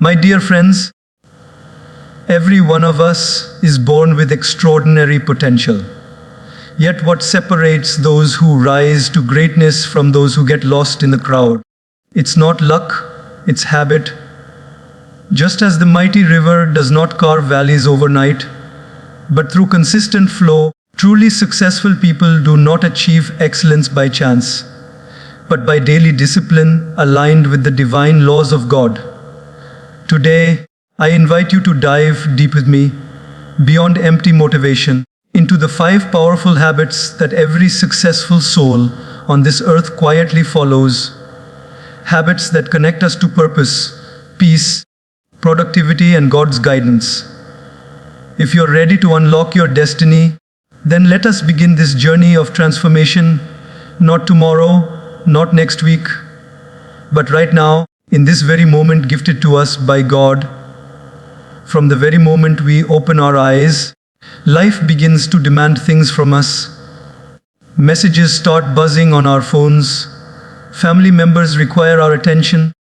My dear friends, every one of us is born with extraordinary potential. Yet what separates those who rise to greatness from those who get lost in the crowd? It's not luck, it's habit. Just as the mighty river does not carve valleys overnight, but through consistent flow, truly successful people do not achieve excellence by chance, but by daily discipline aligned with the divine laws of God. Today, I invite you to dive deep with me, beyond empty motivation, into the 5 powerful habits that every successful soul on this earth quietly follows. Habits that connect us to purpose, peace, productivity, and God's guidance. If you're ready to unlock your destiny, then let us begin this journey of transformation, not tomorrow, not next week, but right now, in this very moment gifted to us by God. From the very moment we open our eyes, life begins to demand things from us. Messages start buzzing on our phones. Family members require our attention.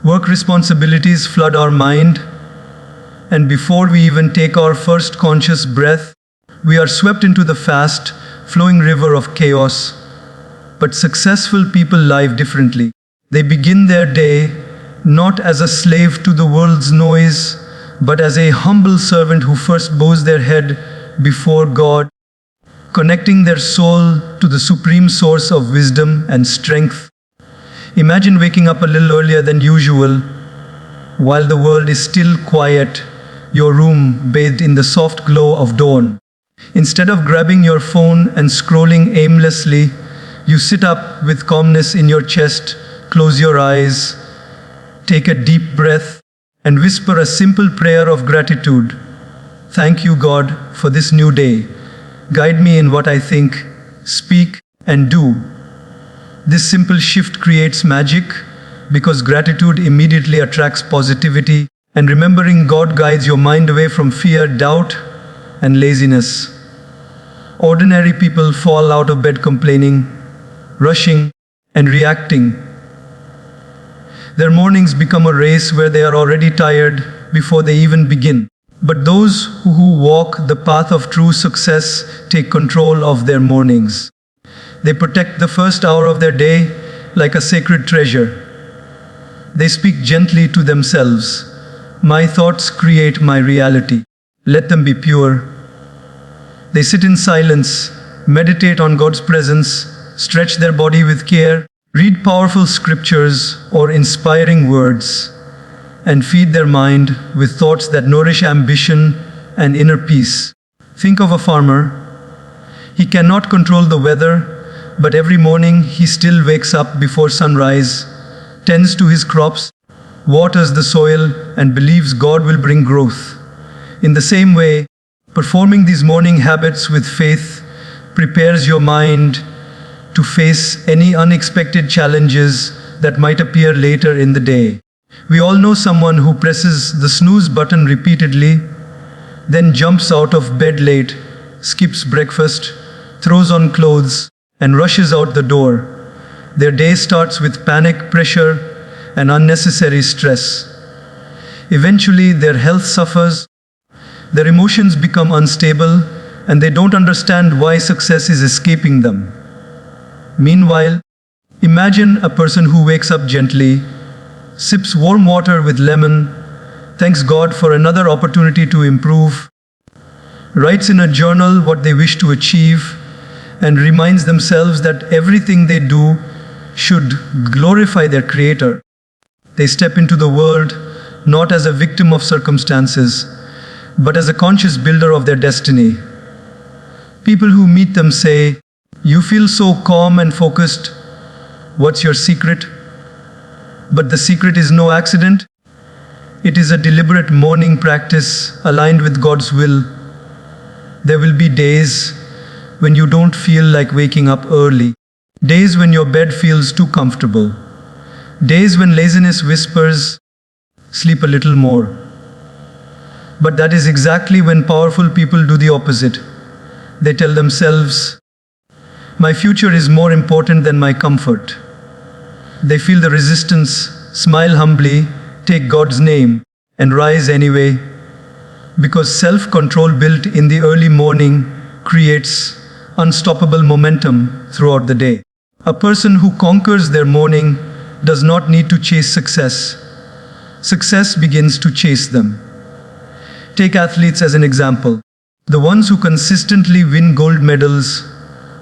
Work responsibilities flood our mind. And before we even take our first conscious breath, we are swept into the fast, flowing river of chaos. But successful people live differently. They begin their day not as a slave to the world's noise, but as a humble servant who first bows their head before God, connecting their soul to the supreme source of wisdom and strength. Imagine waking up a little earlier than usual, while the world is still quiet, your room bathed in the soft glow of dawn. Instead of grabbing your phone and scrolling aimlessly, you sit up with calmness in your chest, close your eyes, take a deep breath, and whisper a simple prayer of gratitude. Thank you, God, for this new day. Guide me in what I think, speak, and do. This simple shift creates magic because gratitude immediately attracts positivity, and remembering God guides your mind away from fear, doubt, and laziness. Ordinary people fall out of bed complaining, rushing, and reacting. Their mornings become a race where they are already tired before they even begin. But those who walk the path of true success take control of their mornings. They protect the first hour of their day like a sacred treasure. They speak gently to themselves. My thoughts create my reality. Let them be pure. They sit in silence, meditate on God's presence, stretch their body with care, read powerful scriptures or inspiring words, and feed their mind with thoughts that nourish ambition and inner peace. Think of a farmer. He cannot control the weather, but every morning he still wakes up before sunrise, tends to his crops, waters the soil, and believes God will bring growth. In the same way, performing these morning habits with faith prepares your mind to face any unexpected challenges that might appear later in the day. We all know someone who presses the snooze button repeatedly, then jumps out of bed late, skips breakfast, throws on clothes, and rushes out the door. Their day starts with panic, pressure, and unnecessary stress. Eventually, their health suffers, their emotions become unstable, and they don't understand why success is escaping them. Meanwhile, imagine a person who wakes up gently, sips warm water with lemon, thanks God for another opportunity to improve, writes in a journal what they wish to achieve, and reminds themselves that everything they do should glorify their Creator. They step into the world not as a victim of circumstances, but as a conscious builder of their destiny. People who meet them say, "You feel so calm and focused. What's your secret?" But the secret is no accident. It is a deliberate morning practice aligned with God's will. There will be days when you don't feel like waking up early. Days when your bed feels too comfortable. Days when laziness whispers, "Sleep a little more." But that is exactly when powerful people do the opposite. They tell themselves, "My future is more important than my comfort." They feel the resistance, smile humbly, take God's name, and rise anyway, because self-control built in the early morning creates unstoppable momentum throughout the day. A person who conquers their morning does not need to chase success. Success begins to chase them. Take athletes as an example. The ones who consistently win gold medals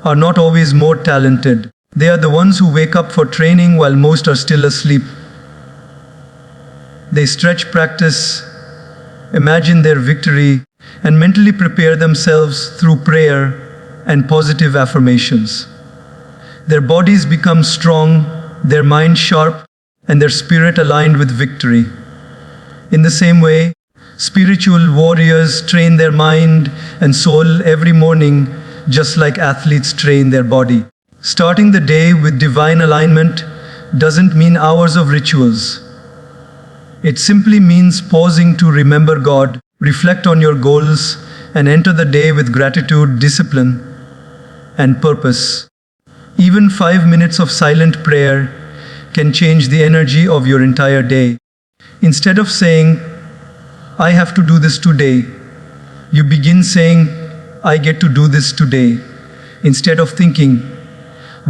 are not always more talented. They are the ones who wake up for training while most are still asleep. They stretch, practice, imagine their victory, and mentally prepare themselves through prayer and positive affirmations. Their bodies become strong, their mind sharp, and their spirit aligned with victory. In the same way, spiritual warriors train their mind and soul every morning, just like athletes train their body. Starting the day with divine alignment doesn't mean hours of rituals. It simply means pausing to remember God, reflect on your goals, and enter the day with gratitude, discipline, and purpose. Even 5 minutes of silent prayer can change the energy of your entire day. Instead of saying, "I have to do this today," you begin saying, "I get to do this today." Instead of thinking,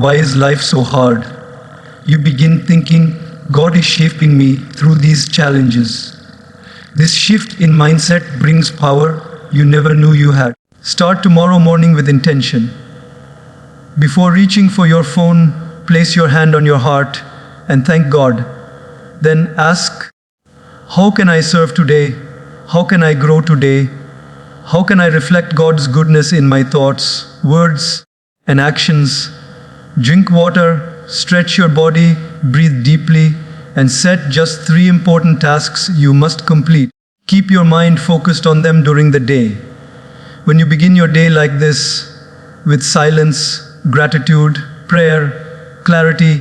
"Why is life so hard?" you begin thinking, "God is shaping me through these challenges." This shift in mindset brings power you never knew you had. Start tomorrow morning with intention. Before reaching for your phone, place your hand on your heart and thank God. Then ask, "How can I serve today? How can I grow today? How can I reflect God's goodness in my thoughts, words, and actions?" Drink water, stretch your body, breathe deeply, and set just 3 important tasks you must complete. Keep your mind focused on them during the day. When you begin your day like this, with silence, gratitude, prayer, clarity,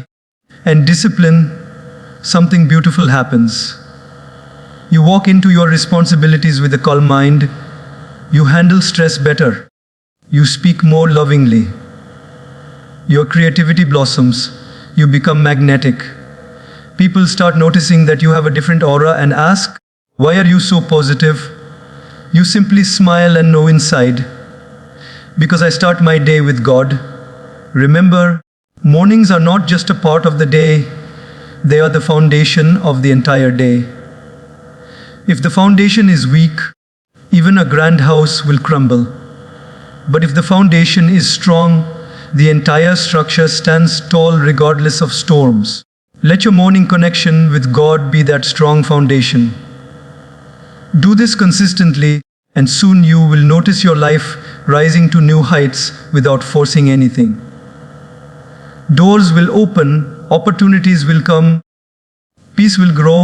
and discipline, something beautiful happens. You walk into your responsibilities with a calm mind. You handle stress better. You speak more lovingly. Your creativity blossoms. You become magnetic. People start noticing that you have a different aura and ask, "Why are you so positive?" You simply smile and know inside, "Because I start my day with God." Remember, mornings are not just a part of the day, they are the foundation of the entire day. If the foundation is weak, even a grand house will crumble. But if the foundation is strong, the entire structure stands tall regardless of storms. Let your morning connection with God be that strong foundation. Do this consistently, and soon you will notice your life rising to new heights without forcing anything. Doors will open, opportunities will come, peace will grow,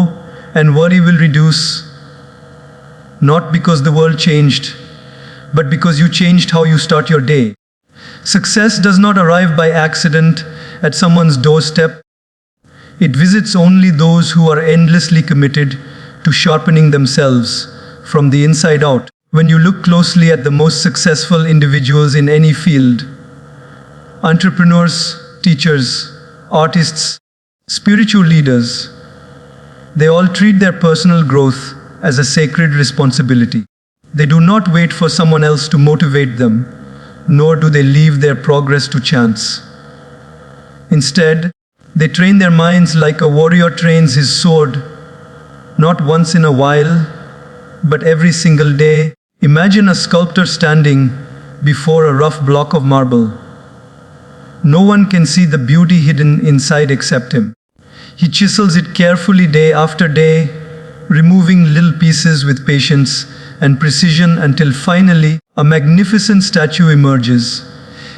and worry will reduce. Not because the world changed, but because you changed how you start your day. Success does not arrive by accident at someone's doorstep. It visits only those who are endlessly committed to sharpening themselves from the inside out. When you look closely at the most successful individuals in any field, entrepreneurs, teachers, artists, spiritual leaders, they all treat their personal growth as a sacred responsibility. They do not wait for someone else to motivate them, nor do they leave their progress to chance. Instead, they train their minds like a warrior trains his sword, not once in a while, but every single day. Imagine a sculptor standing before a rough block of marble. No one can see the beauty hidden inside except him. He chisels it carefully day after day, removing little pieces with patience and precision until finally a magnificent statue emerges.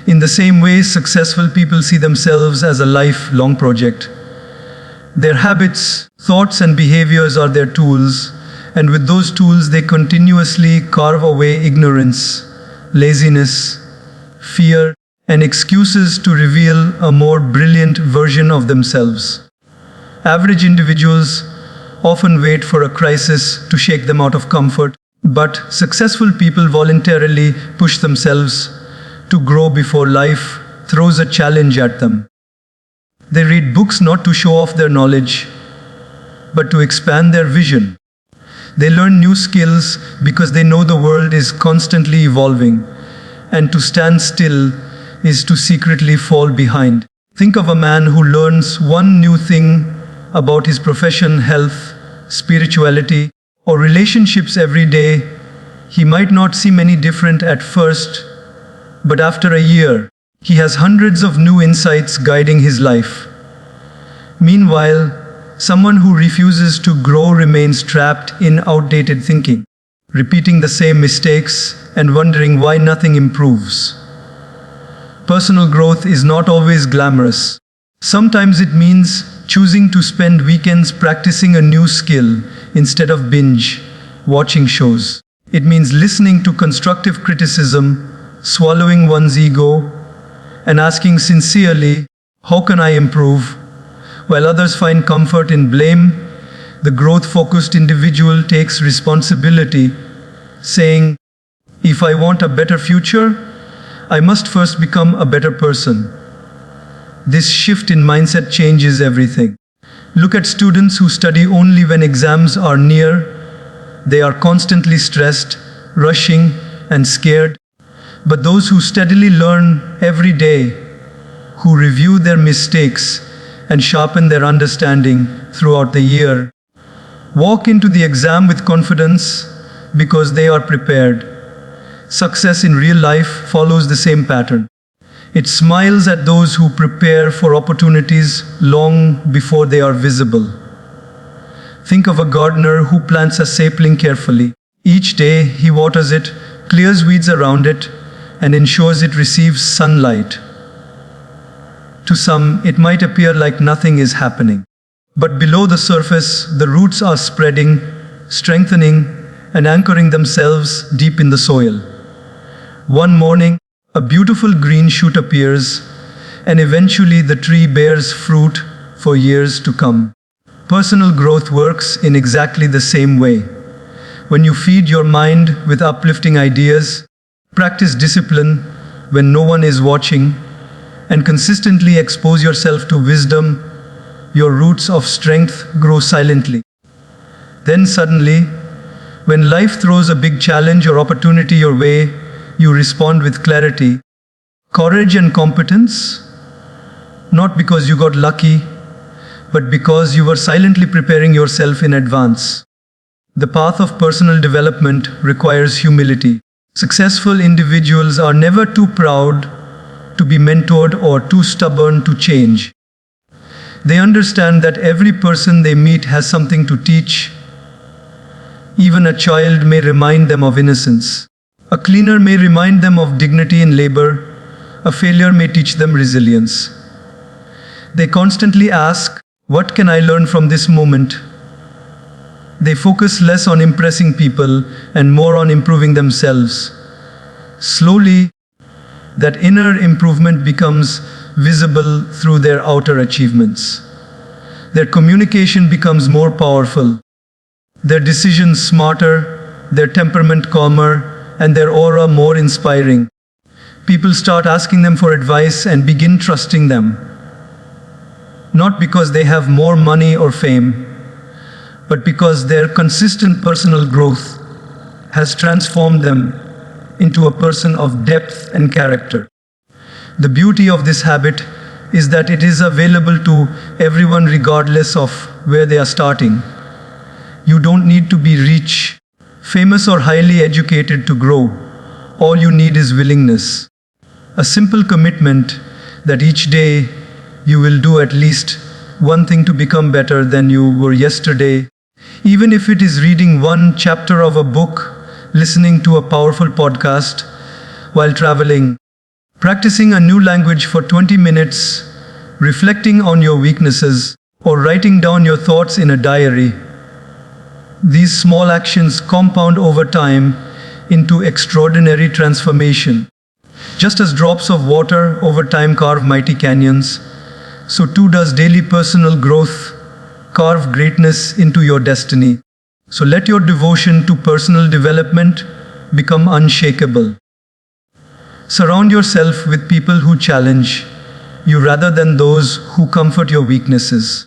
In the same way, successful people see themselves as a lifelong project. Their habits, thoughts, and behaviors are their tools, and with those tools they continuously carve away ignorance, laziness, fear, and excuses to reveal a more brilliant version of themselves. Average individuals often wait for a crisis to shake them out of comfort, but successful people voluntarily push themselves to grow before life throws a challenge at them. They read books not to show off their knowledge, but to expand their vision. They learn new skills because they know the world is constantly evolving, and to stand still is to secretly fall behind. Think of a man who learns one new thing about his profession, health, spirituality, or relationships every day. He might not seem any different at first, but after a year, he has hundreds of new insights guiding his life. Meanwhile, someone who refuses to grow remains trapped in outdated thinking, repeating the same mistakes and wondering why nothing improves. Personal growth is not always glamorous. Sometimes it means choosing to spend weekends practicing a new skill instead of binge watching shows. It means listening to constructive criticism, swallowing one's ego, and asking sincerely, how can I improve? While others find comfort in blame, the growth-focused individual takes responsibility, saying, if I want a better future, I must first become a better person. This shift in mindset changes everything. Look at students who study only when exams are near. They are constantly stressed, rushing, and scared. But those who steadily learn every day, who review their mistakes and sharpen their understanding throughout the year, walk into the exam with confidence because they are prepared. Success in real life follows the same pattern. It smiles at those who prepare for opportunities long before they are visible. Think of a gardener who plants a sapling carefully. Each day he waters it, clears weeds around it, and ensures it receives sunlight. To some, it might appear like nothing is happening. But below the surface, the roots are spreading, strengthening, and anchoring themselves deep in the soil. One morning, a beautiful green shoot appears, and eventually the tree bears fruit for years to come. Personal growth works in exactly the same way. When you feed your mind with uplifting ideas, practice discipline when no one is watching, and consistently expose yourself to wisdom, your roots of strength grow silently. Then suddenly, when life throws a big challenge or opportunity your way, you respond with clarity, courage, and competence, not because you got lucky, but because you were silently preparing yourself in advance. The path of personal development requires humility. Successful individuals are never too proud to be mentored or too stubborn to change. They understand that every person they meet has something to teach. Even a child may remind them of innocence. A cleaner may remind them of dignity in labor. A failure may teach them resilience. They constantly ask, what can I learn from this moment? They focus less on impressing people and more on improving themselves. Slowly, that inner improvement becomes visible through their outer achievements. Their communication becomes more powerful, their decisions smarter, their temperament calmer, and their aura more inspiring. People start asking them for advice and begin trusting them. Not because they have more money or fame, but because their consistent personal growth has transformed them into a person of depth and character. The beauty of this habit is that it is available to everyone regardless of where they are starting. You don't need to be rich, famous, or highly educated to grow. All you need is willingness. A simple commitment that each day you will do at least one thing to become better than you were yesterday. Even if it is reading one chapter of a book, listening to a powerful podcast while traveling, practicing a new language for 20 minutes, reflecting on your weaknesses, or writing down your thoughts in a diary. These small actions compound over time into extraordinary transformation. Just as drops of water over time carve mighty canyons, so too does daily personal growth carve greatness into your destiny. So let your devotion to personal development become unshakable. Surround yourself with people who challenge you rather than those who comfort your weaknesses.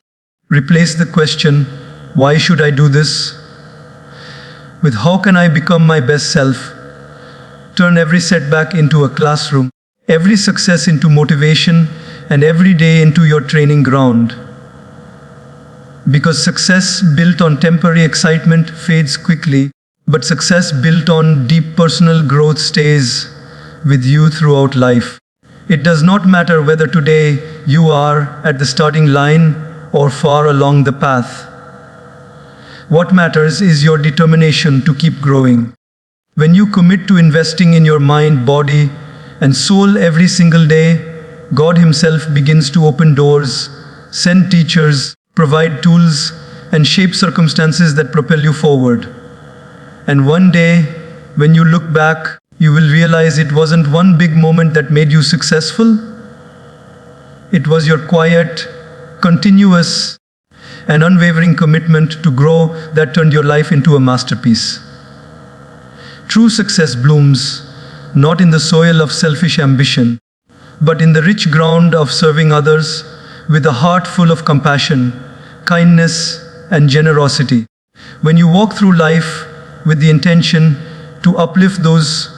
Replace the question, why should I do this? with how can I become my best self. Turn every setback into a classroom, every success into motivation, and every day into your training ground. Because success built on temporary excitement fades quickly, but success built on deep personal growth stays with you throughout life. It does not matter whether today you are at the starting line or far along the path. What matters is your determination to keep growing. When you commit to investing in your mind, body, and soul every single day, God Himself begins to open doors, send teachers, provide tools, and shape circumstances that propel you forward. And one day, when you look back, you will realize it wasn't one big moment that made you successful. It was your quiet, continuous, and unwavering commitment to grow that turned your life into a masterpiece. True success blooms not in the soil of selfish ambition, but in the rich ground of serving others with a heart full of compassion, kindness, and generosity. When you walk through life with the intention to uplift those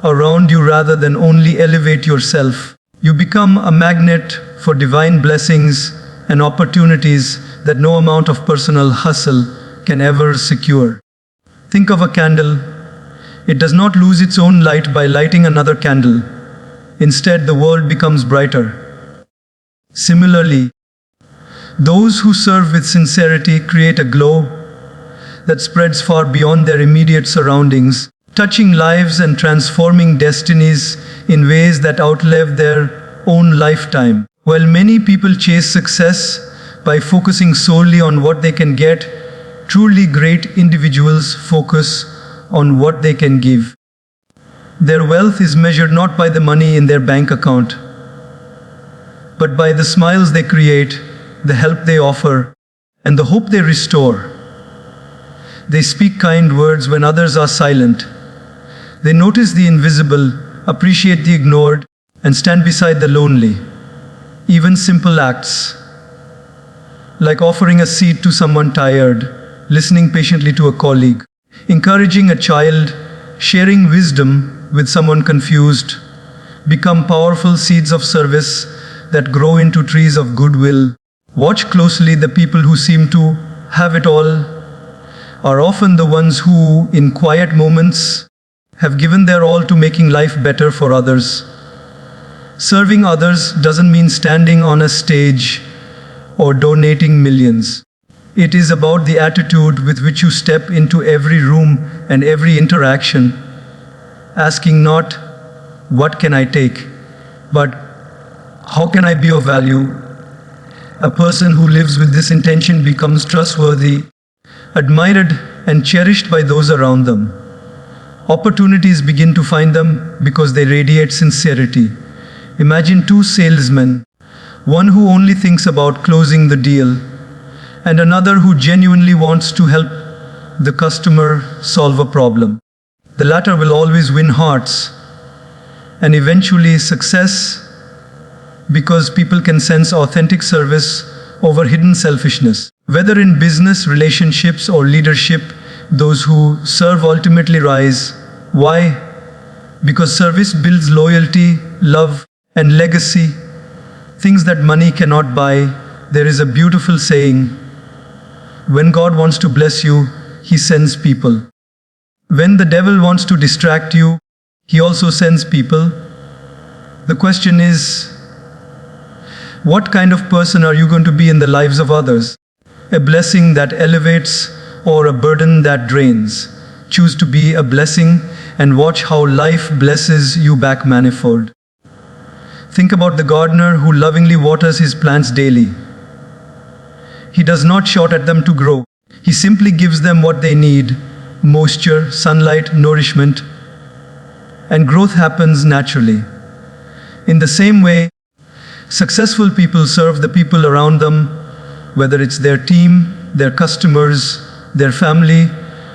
around you rather than only elevate yourself, you become a magnet for divine blessings and opportunities that no amount of personal hustle can ever secure. Think of a candle. It does not lose its own light by lighting another candle. Instead, the world becomes brighter. Similarly, those who serve with sincerity create a glow that spreads far beyond their immediate surroundings, touching lives and transforming destinies in ways that outlive their own lifetime. While many people chase success by focusing solely on what they can get, truly great individuals focus on what they can give. Their wealth is measured not by the money in their bank account, but by the smiles they create, the help they offer, and the hope they restore. They speak kind words when others are silent. They notice the invisible, appreciate the ignored, and stand beside the lonely. Even simple acts, like offering a seat to someone tired, listening patiently to a colleague, encouraging a child, sharing wisdom with someone confused, become powerful seeds of service that grow into trees of goodwill. Watch closely. The people who seem to have it all are often the ones who, in quiet moments, have given their all to making life better for others. Serving others doesn't mean standing on a stage or donating millions. It is about the attitude with which you step into every room and every interaction, asking not, "What can I take?" but "How can I be of value?" A person who lives with this intention becomes trustworthy, admired, and cherished by those around them. Opportunities begin to find them because they radiate sincerity. Imagine two salesmen, one who only thinks about closing the deal, and another who genuinely wants to help the customer solve a problem. The latter will always win hearts and eventually success, because people can sense authentic service over hidden selfishness. Whether in business, relationships, or leadership, those who serve ultimately rise. Why? Because service builds loyalty, love, and legacy, things that money cannot buy. There is a beautiful saying, when God wants to bless you, He sends people. When the devil wants to distract you, he also sends people. The question is, what kind of person are you going to be in the lives of others? A blessing that elevates or a burden that drains? Choose to be a blessing and watch how life blesses you back manifold. Think about the gardener who lovingly waters his plants daily. He does not shout at them to grow. He simply gives them what they need: moisture, sunlight, nourishment, and growth happens naturally. In the same way, successful people serve the people around them, whether it's their team, their customers, their family,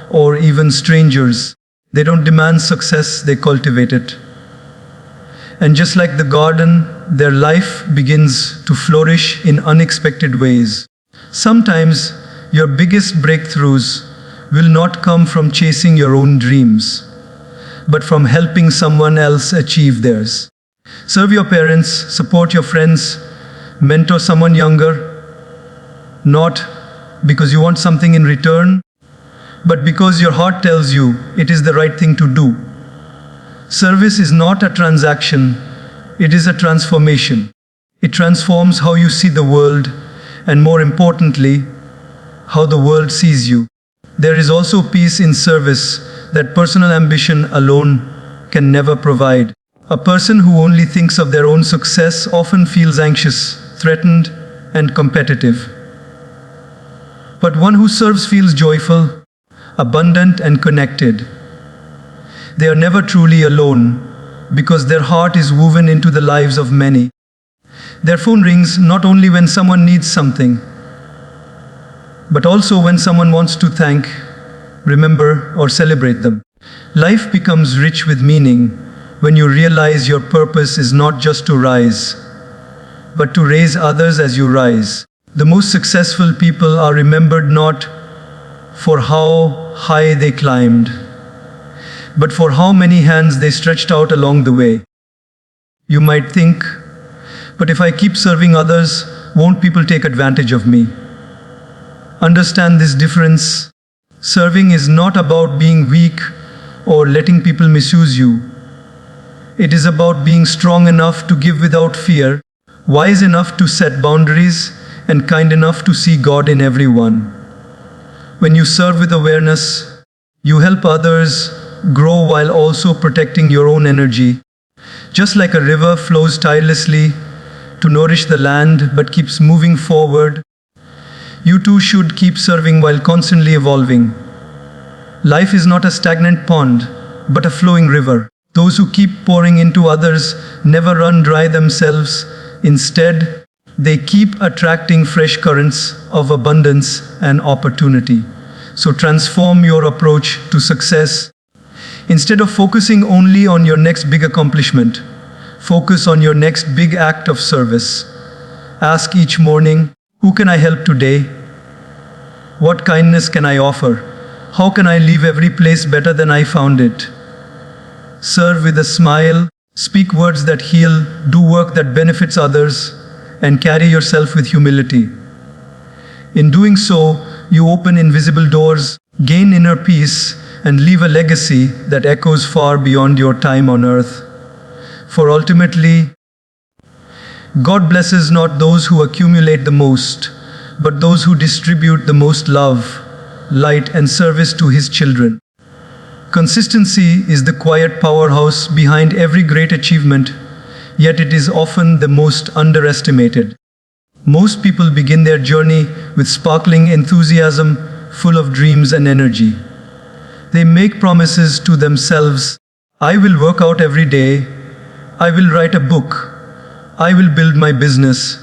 or even strangers. They don't demand success, they cultivate it. And just like the garden, their life begins to flourish in unexpected ways. Sometimes your biggest breakthroughs will not come from chasing your own dreams, but from helping someone else achieve theirs. Serve your parents, support your friends, mentor someone younger, not because you want something in return, but because your heart tells you it is the right thing to do. Service is not a transaction, it is a transformation. It transforms how you see the world, and more importantly, how the world sees you. There is also peace in service that personal ambition alone can never provide. A person who only thinks of their own success often feels anxious, threatened, and competitive. But one who serves feels joyful, abundant, and connected. They are never truly alone because their heart is woven into the lives of many. Their phone rings not only when someone needs something, but also when someone wants to thank, remember, or celebrate them. Life becomes rich with meaning when you realize your purpose is not just to rise, but to raise others as you rise. The most successful people are remembered not for how high they climbed, but for how many hands they stretched out along the way. You might think, but if I keep serving others, won't people take advantage of me? Understand this difference. Serving is not about being weak or letting people misuse you. It is about being strong enough to give without fear, wise enough to set boundaries, and kind enough to see God in everyone. When you serve with awareness, you help others grow while also protecting your own energy. Just like a river flows tirelessly to nourish the land but keeps moving forward, you too should keep serving while constantly evolving. Life is not a stagnant pond, but a flowing river. Those who keep pouring into others never run dry themselves. Instead, they keep attracting fresh currents of abundance and opportunity. So transform your approach to success. Instead of focusing only on your next big accomplishment, focus on your next big act of service. Ask each morning, who can I help today? What kindness can I offer? How can I leave every place better than I found it? Serve with a smile, speak words that heal, do work that benefits others, and carry yourself with humility. In doing so, you open invisible doors, gain inner peace, and leave a legacy that echoes far beyond your time on earth. For ultimately, God blesses not those who accumulate the most, but those who distribute the most love, light, and service to His children. Consistency is the quiet powerhouse behind every great achievement, yet it is often the most underestimated. Most people begin their journey with sparkling enthusiasm, full of dreams and energy. They make promises to themselves, I will work out every day, I will write a book, I will build my business,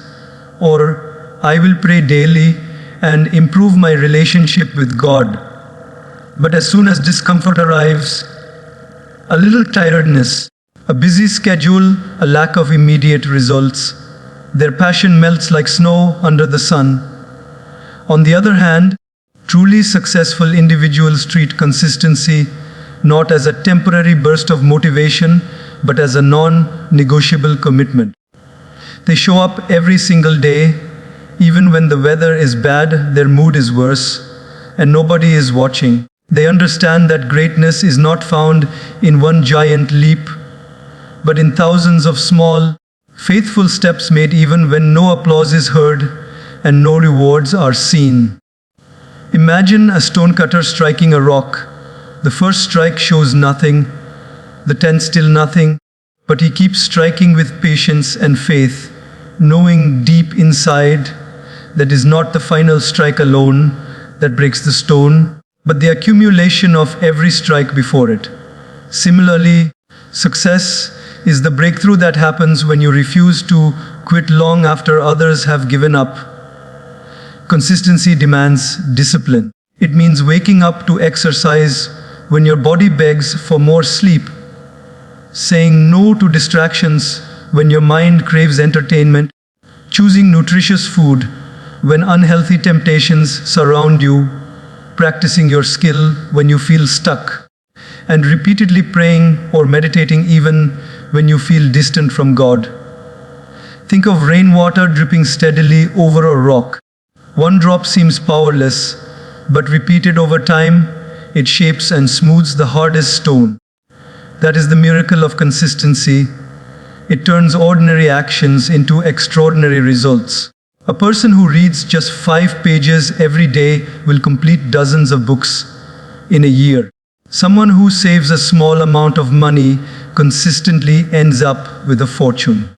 or I will pray daily and improve my relationship with God. But as soon as discomfort arrives, a little tiredness, a busy schedule, a lack of immediate results, their passion melts like snow under the sun. On the other hand, truly successful individuals treat consistency not as a temporary burst of motivation, but as a non-negotiable commitment. They show up every single day, even when the weather is bad, their mood is worse, and nobody is watching. They understand that greatness is not found in one giant leap, but in thousands of small, faithful steps made even when no applause is heard and no rewards are seen. Imagine a stonecutter striking a rock. The first strike shows nothing, the 10th still nothing, but he keeps striking with patience and faith, knowing deep inside that is not the final strike alone that breaks the stone, but the accumulation of every strike before it. Similarly, success is the breakthrough that happens when you refuse to quit long after others have given up. Consistency demands discipline. It means waking up to exercise when your body begs for more sleep, saying no to distractions when your mind craves entertainment, choosing nutritious food when unhealthy temptations surround you, practicing your skill when you feel stuck, and repeatedly praying or meditating even when you feel distant from God. Think of rainwater dripping steadily over a rock. One drop seems powerless, but repeated over time, it shapes and smooths the hardest stone. That is the miracle of consistency. It turns ordinary actions into extraordinary results. A person who reads just 5 pages every day will complete dozens of books in a year. Someone who saves a small amount of money consistently ends up with a fortune.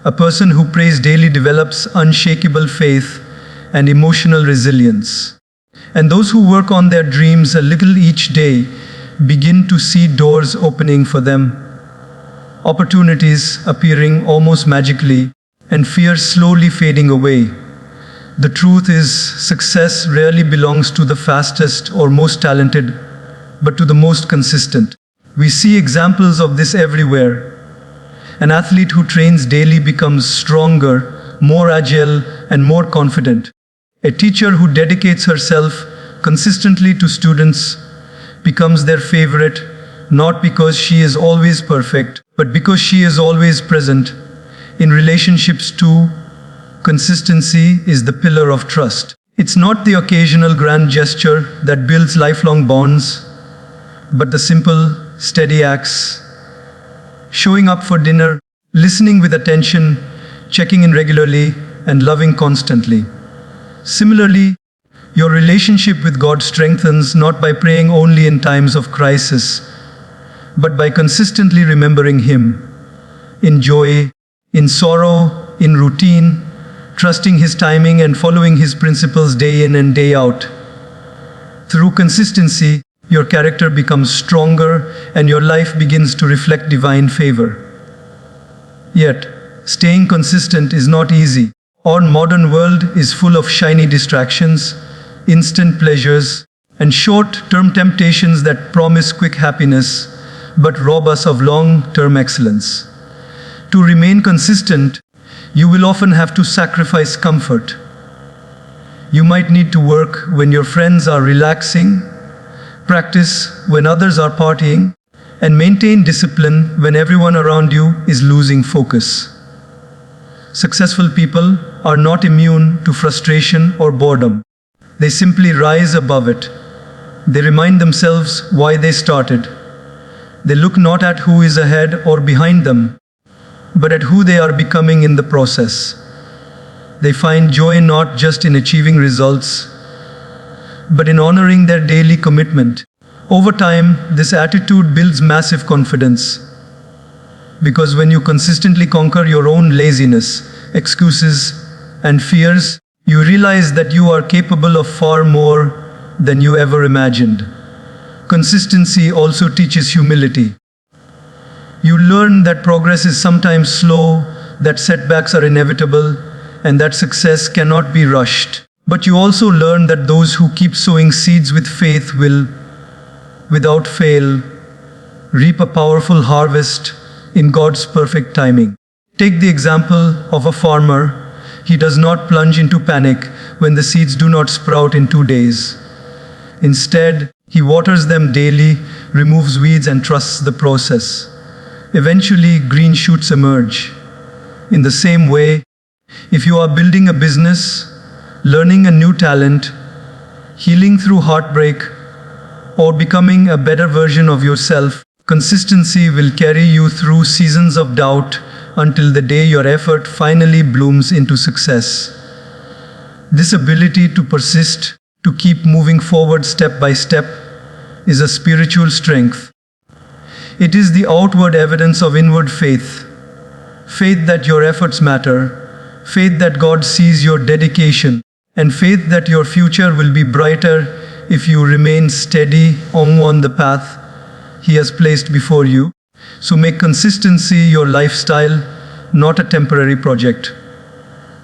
A person who prays daily develops unshakable faith and emotional resilience. And those who work on their dreams a little each day begin to see doors opening for them, opportunities appearing almost magically, and fear slowly fading away. The truth is, success rarely belongs to the fastest or most talented, but to the most consistent. We see examples of this everywhere. An athlete who trains daily becomes stronger, more agile, and more confident. A teacher who dedicates herself consistently to students becomes their favorite, not because she is always perfect, but because she is always present. In relationships too, consistency is the pillar of trust. It's not the occasional grand gesture that builds lifelong bonds, but the simple, steady acts. Showing up for dinner, listening with attention, checking in regularly, and loving constantly. Similarly, your relationship with God strengthens not by praying only in times of crisis, but by consistently remembering Him. In joy, in sorrow, in routine, trusting His timing and following His principles day in and day out. Through consistency, your character becomes stronger and your life begins to reflect divine favor. Yet, staying consistent is not easy. Our modern world is full of shiny distractions, instant pleasures, and short-term temptations that promise quick happiness but rob us of long-term excellence. To remain consistent, you will often have to sacrifice comfort. You might need to work when your friends are relaxing, practice when others are partying, and maintain discipline when everyone around you is losing focus. Successful people are not immune to frustration or boredom. They simply rise above it. They remind themselves why they started. They look not at who is ahead or behind them, but at who they are becoming in the process. They find joy not just in achieving results, but in honoring their daily commitment. Over time, this attitude builds massive confidence. Because when you consistently conquer your own laziness, excuses, and fears, you realize that you are capable of far more than you ever imagined. Consistency also teaches humility. You learn that progress is sometimes slow, that setbacks are inevitable, and that success cannot be rushed. But you also learn that those who keep sowing seeds with faith will, without fail, reap a powerful harvest in God's perfect timing. Take the example of a farmer. He does not plunge into panic when the seeds do not sprout in 2 days. Instead, he waters them daily, removes weeds, and trusts the process. Eventually, green shoots emerge. In the same way, if you are building a business, learning a new talent, healing through heartbreak, or becoming a better version of yourself, consistency will carry you through seasons of doubt until the day your effort finally blooms into success. This ability to persist, to keep moving forward step by step, is a spiritual strength. It is the outward evidence of inward faith. Faith that your efforts matter, faith that God sees your dedication, and faith that your future will be brighter if you remain steady on the path He has placed before you. So make consistency your lifestyle, not a temporary project.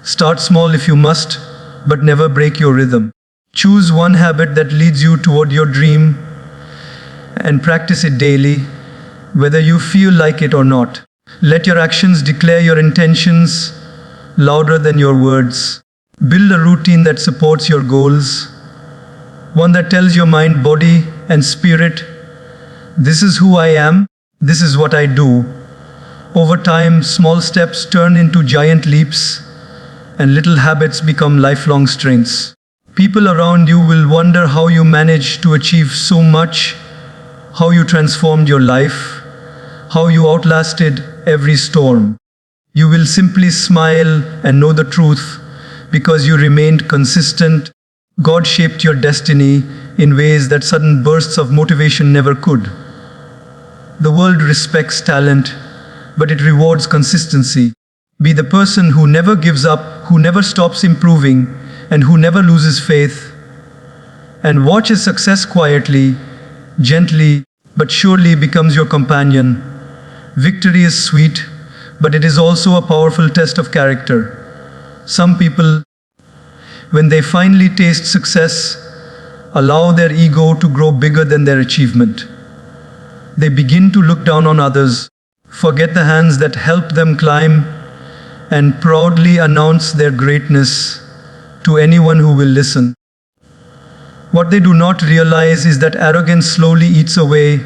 Start small if you must, but never break your rhythm. Choose one habit that leads you toward your dream and practice it daily, whether you feel like it or not. Let your actions declare your intentions louder than your words. Build a routine that supports your goals. One that tells your mind, body, and spirit, this is who I am, this is what I do. Over time, small steps turn into giant leaps, and little habits become lifelong strengths. People around you will wonder how you managed to achieve so much, how you transformed your life, how you outlasted every storm. You will simply smile and know the truth because you remained consistent. God shaped your destiny in ways that sudden bursts of motivation never could. The world respects talent, but it rewards consistency. Be the person who never gives up, who never stops improving, and who never loses faith. And watch as success quietly, gently, but surely becomes your companion. Victory is sweet, but it is also a powerful test of character. Some people, when they finally taste success, allow their ego to grow bigger than their achievement. They begin to look down on others, forget the hands that helped them climb, and proudly announce their greatness to anyone who will listen. What they do not realize is that arrogance slowly eats away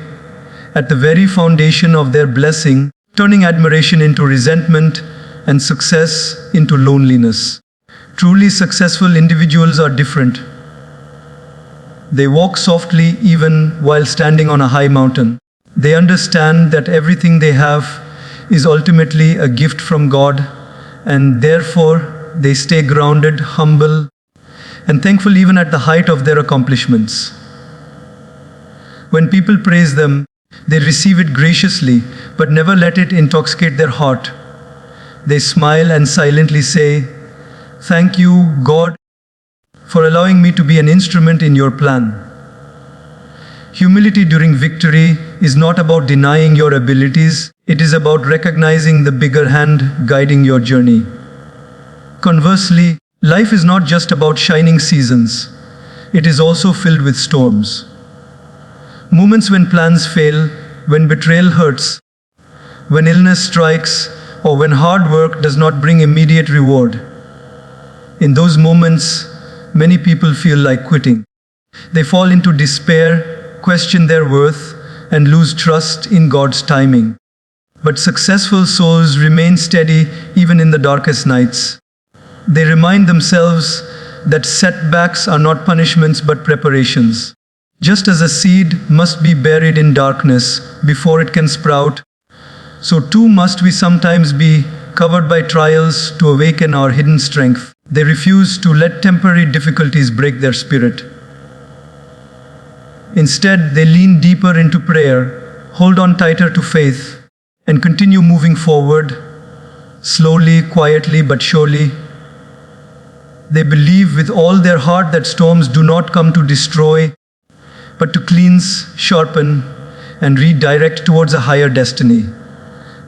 at the very foundation of their blessing, turning admiration into resentment and success into loneliness. Truly successful individuals are different. They walk softly even while standing on a high mountain. They understand that everything they have is ultimately a gift from God, and therefore they stay grounded, humble, and thankful even at the height of their accomplishments. When people praise them, they receive it graciously, but never let it intoxicate their heart. They smile and silently say, "Thank you, God, for allowing me to be an instrument in your plan." Humility during victory is not about denying your abilities, it is about recognizing the bigger hand guiding your journey. Conversely, life is not just about shining seasons, it is also filled with storms. Moments when plans fail, when betrayal hurts, when illness strikes, or when hard work does not bring immediate reward. In those moments, many people feel like quitting. They fall into despair, question their worth, and lose trust in God's timing. But successful souls remain steady even in the darkest nights. They remind themselves that setbacks are not punishments but preparations. Just as a seed must be buried in darkness before it can sprout, so too must we sometimes be covered by trials to awaken our hidden strength. They refuse to let temporary difficulties break their spirit. Instead, they lean deeper into prayer, hold on tighter to faith, and continue moving forward, slowly, quietly, but surely. They believe with all their heart that storms do not come to destroy, but to cleanse, sharpen, and redirect towards a higher destiny.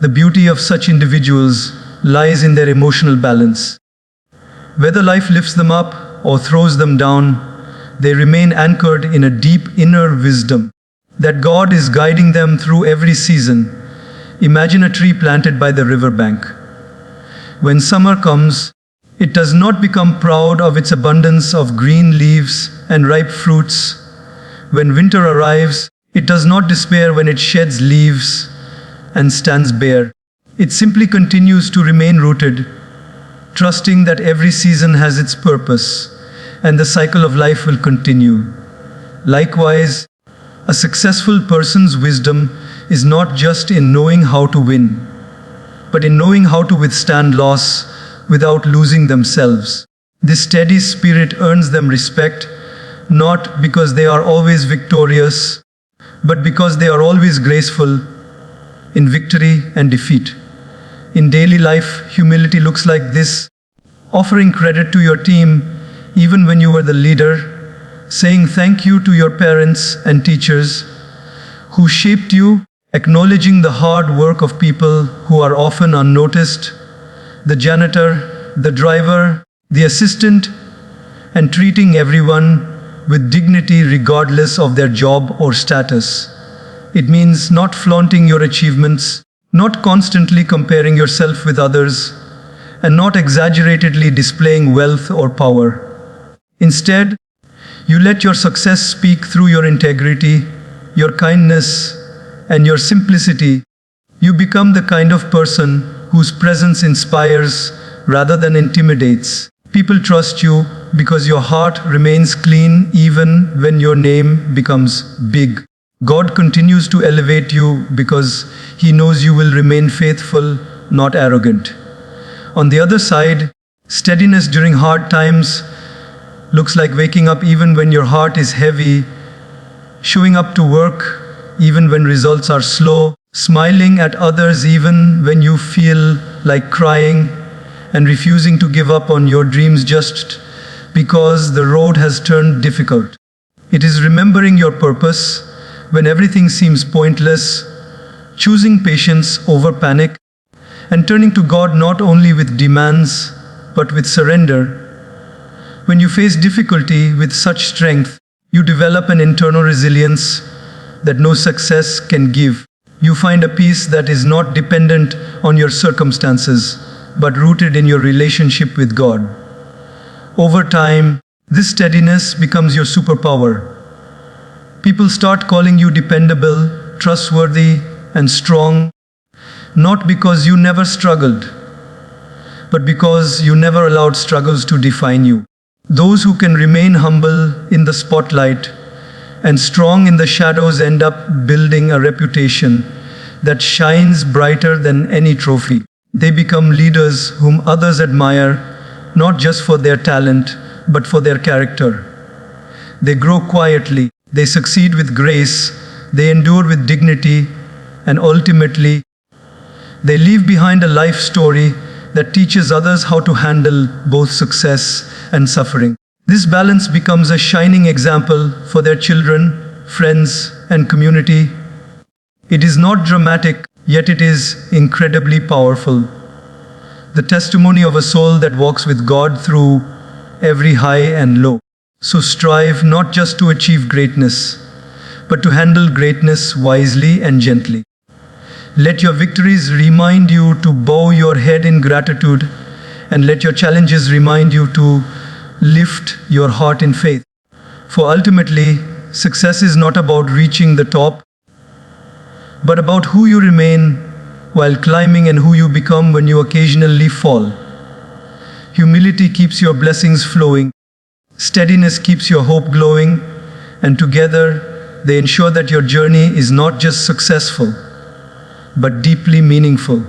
The beauty of such individuals lies in their emotional balance. Whether life lifts them up or throws them down, they remain anchored in a deep inner wisdom that God is guiding them through every season. Imagine a tree planted by the riverbank. When summer comes, it does not become proud of its abundance of green leaves and ripe fruits. When winter arrives, it does not despair when it sheds leaves and stands bare. It simply continues to remain rooted, trusting that every season has its purpose and the cycle of life will continue. Likewise, a successful person's wisdom is not just in knowing how to win, but in knowing how to withstand loss without losing themselves. This steady spirit earns them respect, not because they are always victorious, but because they are always graceful in victory and defeat. In daily life, humility looks like this: offering credit to your team even when you were the leader, saying thank you to your parents and teachers who shaped you, acknowledging the hard work of people who are often unnoticed, the janitor, the driver, the assistant, and treating everyone with dignity regardless of their job or status. It means not flaunting your achievements, not constantly comparing yourself with others, and not exaggeratedly displaying wealth or power. Instead, You let your success speak through your integrity, your kindness, and your simplicity. You become the kind of person whose presence inspires rather than intimidates. People trust you because your heart remains clean even when your name becomes big. God continues to elevate you because He knows you will remain faithful, not arrogant. On the other side, steadiness during hard times looks like waking up even when your heart is heavy, showing up to work even when results are slow, smiling at others even when you feel like crying, and refusing to give up on your dreams just because the road has turned difficult. It is remembering your purpose when everything seems pointless, choosing patience over panic, and turning to God not only with demands but with surrender. When you face difficulty with such strength, you develop an internal resilience that no success can give. You find a peace that is not dependent on your circumstances, but rooted in your relationship with God. Over time, this steadiness becomes your superpower. People start calling you dependable, trustworthy, and strong, not because you never struggled, but because you never allowed struggles to define you. Those who can remain humble in the spotlight and strong in the shadows end up building a reputation that shines brighter than any trophy. They become leaders whom others admire, not just for their talent, but for their character. They grow quietly, they succeed with grace, they endure with dignity, and ultimately, they leave behind a life story that teaches others how to handle both success and suffering. This balance becomes a shining example for their children, friends, and community. It is not dramatic, yet it is incredibly powerful. The testimony of a soul that walks with God through every high and low. So strive not just to achieve greatness, but to handle greatness wisely and gently. Let your victories remind you to bow your head in gratitude, and let your challenges remind you to lift your heart in faith. For ultimately, success is not about reaching the top, but about who you remain while climbing and who you become when you occasionally fall. Humility keeps your blessings flowing, steadiness keeps your hope glowing, and together they ensure that your journey is not just successful, but deeply meaningful.